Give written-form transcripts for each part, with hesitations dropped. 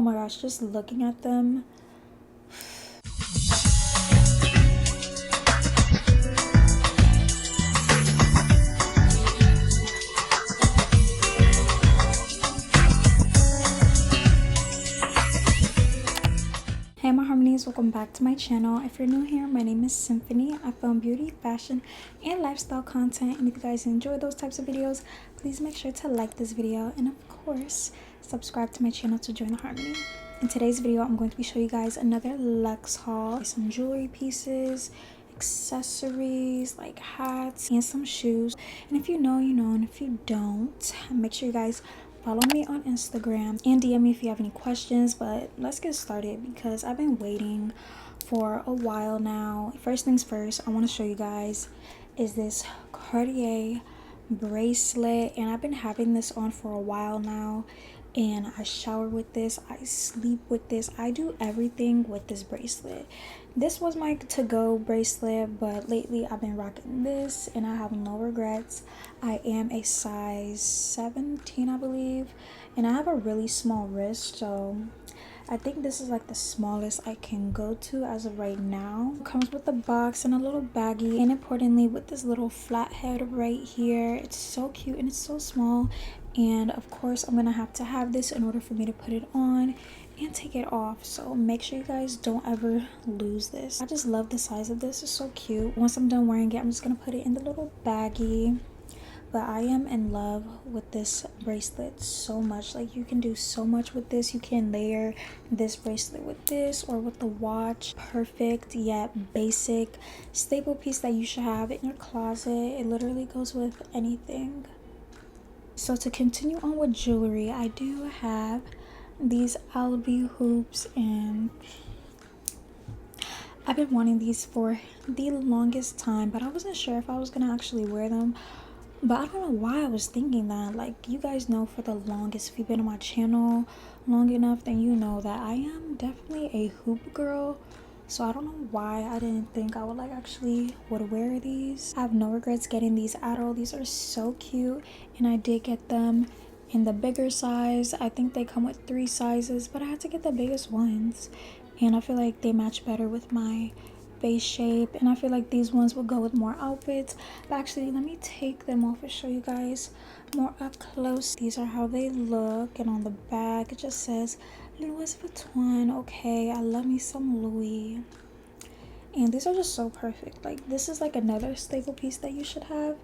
my gosh, just looking at them. Hey my harmonies, welcome back to my channel. If you're new here, my name is Symphony. I film beauty, fashion, and lifestyle content, and if you guys enjoy those types of videos, please make sure to like this video and of course subscribe to my channel to join the harmony. In today's video, I'm going to be showing you guys another Luxe haul, some jewelry pieces, accessories like hats, and some shoes. And if you know, you know, and if you don't, make sure you guys follow me on Instagram and DM me if you have any questions. But let's get started because I've been waiting for a while now. First things first, I want to show you guys is this Cartier bracelet, and I've been having this on for a while now, and I shower with this, I sleep with this, I do everything with this bracelet. This was my to-go bracelet, but lately I've been rocking this and I have no regrets. I am a size 17, I believe, and I have a really small wrist, so I think this is like the smallest I can go to as of right now. It comes with a box and a little baggie, and importantly with this little flat head right here. It's so cute and it's so small, and of course I'm gonna have to have this in order for me to put it on and take it off, so make sure you guys don't ever lose this. I just love the size of this. It's so cute. Once I'm done wearing it, I'm just gonna put it in the little baggie. But I am in love with this bracelet so much. Like, you can do so much with this. You can layer this bracelet with this or with the watch. Perfect yet basic staple piece that you should have in your closet. It literally goes with anything. So to continue on with jewelry, I do have these Albi hoops, and I've been wanting these for the longest time, but I wasn't sure if I was gonna actually wear them. But I don't know why I was thinking that. Like, you guys know, for the longest, if you've been on my channel long enough, then you know that I am definitely a hoop girl. So I don't know why I didn't think I would actually wear these. I have no regrets getting these at all. These are so cute, and I did get them in the bigger size. I think they come with 3 sizes, but I had to get the biggest ones, and I feel like they match better with my face shape, and I feel like these ones will go with more outfits. But actually, let me take them off and show you guys more up close. These are how they look, and on the back it just says Louis Vuitton. Okay, I love me some Louis, and these are just so perfect. Like, this is like another staple piece that you should have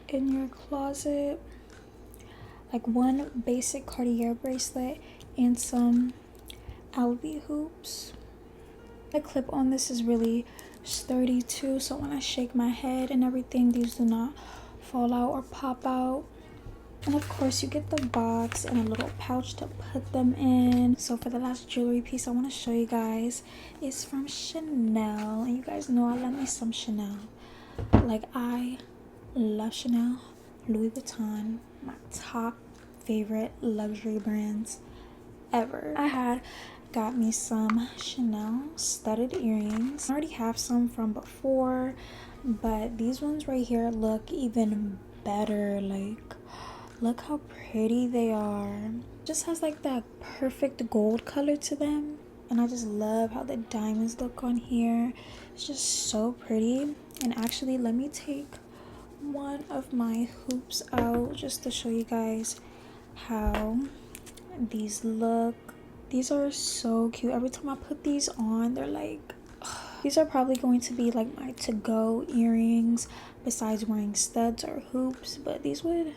in your closet, like one basic Cartier bracelet and some Albi hoops. The clip on this is really sturdy too, so when I shake my head and everything, these do not fall out or pop out. And of course you get the box and a little pouch to put them in. So for the last jewelry piece I want to show you guys is from Chanel, and you guys know I love me some Chanel. Like, I love Chanel. Louis Vuitton, my top favorite luxury brands ever. I had got me some Chanel studded earrings. I already have some from before, but these ones right here look even better. Like, look how pretty they are. Just has like that perfect gold color to them, and I just love how the diamonds look on here. It's just so pretty. And actually, let me take one of my hoops out just to show you guys how these look. These are so cute. Every time I put these on, they're like, ugh. These are probably going to be like my to-go earrings besides wearing studs or hoops, but these would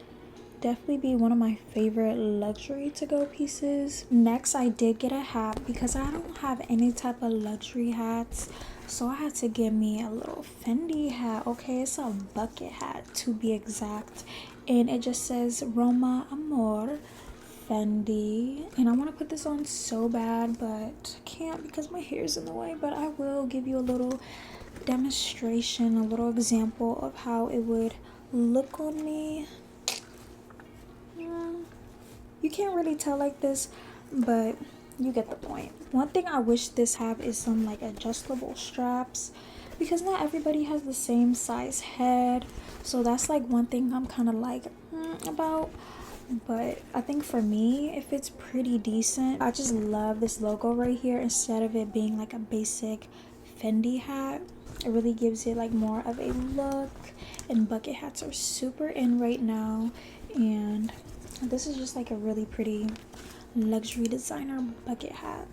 definitely be one of my favorite luxury to-go pieces. Next, I did get a hat because I don't have any type of luxury hats, so I had to get me a little Fendi hat. Okay, it's a bucket hat to be exact, and it just says Roma Amor Fendi, and I want to put this on so bad, but I can't because my hair is in the way. But I will give you a little demonstration, a little example of how it would look on me. You can't really tell like this, but you get the point. One thing I wish this have is some like adjustable straps, because not everybody has the same size head, so that's like one thing I'm kind of like about. but I think for me it fits pretty decent. I just love this logo right here. Instead of it being like a basic Fendi hat, it really gives it like more of a look, and bucket hats are super in right now, and this is just like a really pretty luxury designer bucket hat.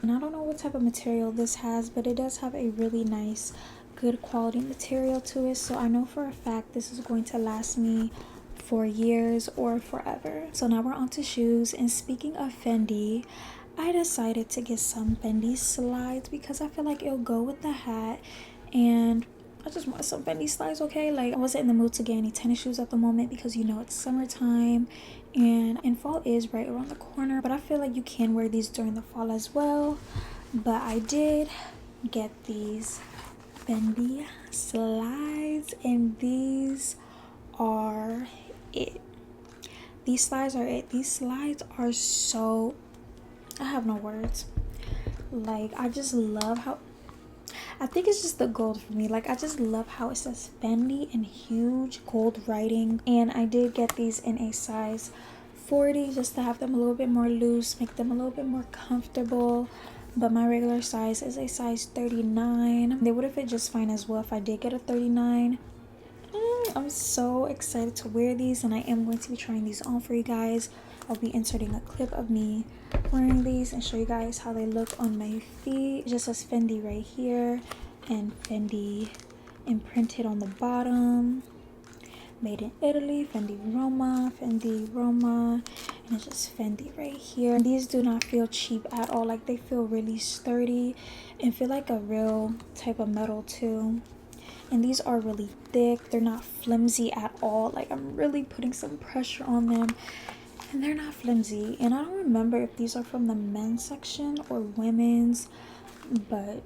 And I don't know what type of material this has, but it does have a really nice, good quality material to it, so I know for a fact this is going to last me for years or forever. So now we're on to shoes, and speaking of Fendi, I decided to get some Fendi slides because I feel like it'll go with the hat, and I just want some Fendi slides, okay? Like, I wasn't in the mood to get any tennis shoes at the moment because, you know, it's summertime and fall is right around the corner, but I feel like you can wear these during the fall as well. But I did get these Fendi slides, and these are it. These slides are it. These slides are so, I have no words. Like, I just love how, I think it's just the gold for me. Like, I just love how it says Fendi in huge gold writing. And I did get these in a size 40 just to have them a little bit more loose, make them a little bit more comfortable. But my regular size is a size 39. They would have fit just fine as well if I did get a 39. I'm so excited to wear these, and I am going to be trying these on for you guys. I'll be inserting a clip of me wearing these and show you guys how they look on my feet. It just says Fendi right here and Fendi imprinted on the bottom. Made in Italy, Fendi Roma, and it's just Fendi right here. And these do not feel cheap at all. Like, they feel really sturdy and feel like a real type of metal too. And these are really thick. They're not flimsy at all. Like, I'm really putting some pressure on them, and they're not flimsy. And I don't remember if these are from the men's section or women's, but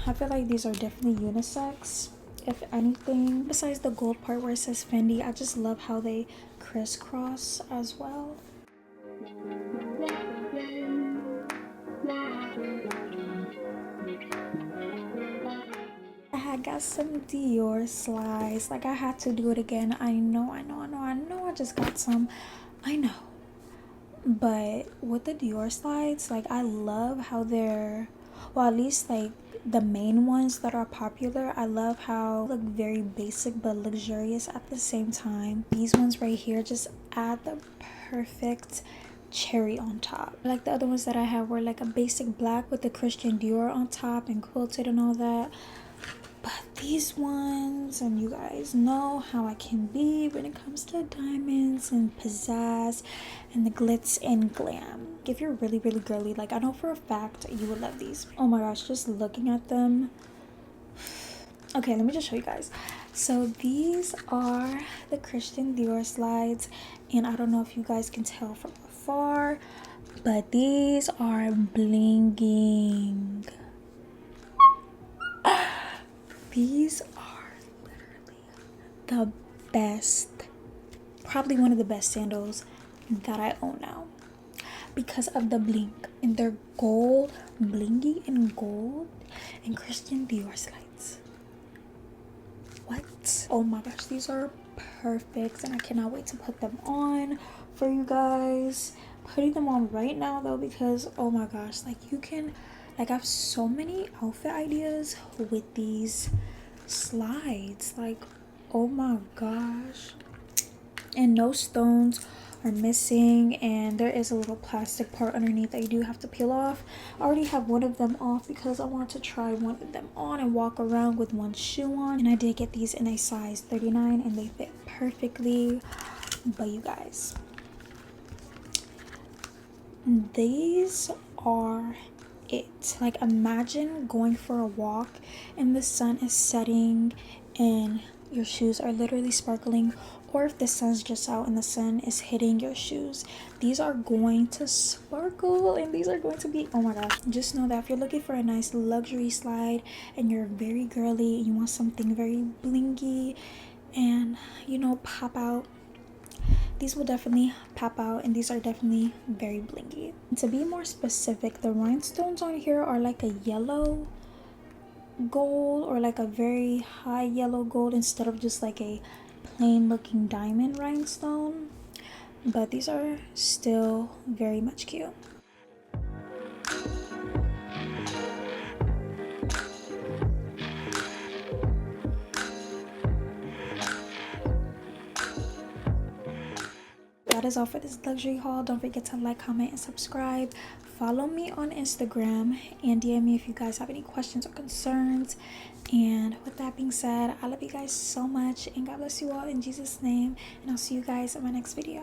I feel like these are definitely unisex, if anything. Besides the gold part where it says Fendi, I just love how they crisscross as well. I got some Dior slides. Like, I had to do it again. I know I just got some. I know. But with the Dior slides, like, I love how they're, well, at least like the main ones that are popular, I love how they look very basic but luxurious at the same time. These ones right here just add the perfect cherry on top. Like, the other ones that I had were like a basic black with the Christian Dior on top and quilted and all that. But these ones, and you guys know how I can be when it comes to diamonds and pizzazz and the glitz and glam. If you're really girly, like, I know for a fact you would love these. Oh my gosh, just looking at them. Okay, let me just show you guys. So these are the Christian Dior slides, and I don't know if you guys can tell from afar, but these are blinging. These are literally the best, probably one of the best sandals that I own now because of the bling. And they're gold, blingy and gold, and Christian Dior slides. What? Oh my gosh, these are perfect, and I cannot wait to put them on for you guys. Putting them on right now though, because oh my gosh, like, you can, like, I have so many outfit ideas with these slides. Like, oh my gosh. And no stones are missing, and there is a little plastic part underneath that you do have to peel off. I already have one of them off because I want to try one of them on and walk around with one shoe on. And I did get these in a size 39, and they fit perfectly. But you guys, these are it. Like, imagine going for a walk and the sun is setting and your shoes are literally sparkling, or if the sun's just out and the sun is hitting your shoes, these are going to sparkle, and these are going to be, oh my gosh. Just know that if you're looking for a nice luxury slide and you're very girly and you want something very blingy and, you know, pop out, these will definitely pop out, and these are definitely very blingy. And to be more specific, the rhinestones on here are like a yellow gold, or like a very high yellow gold, instead of just like a plain looking diamond rhinestone. but these are still very much cute. That is all for this luxury haul. Don't forget to like, comment, and subscribe. Follow me on Instagram and DM me if you guys have any questions or concerns. And with that being said, I love you guys so much, and God bless you all in Jesus' name, and I'll see you guys in my next video.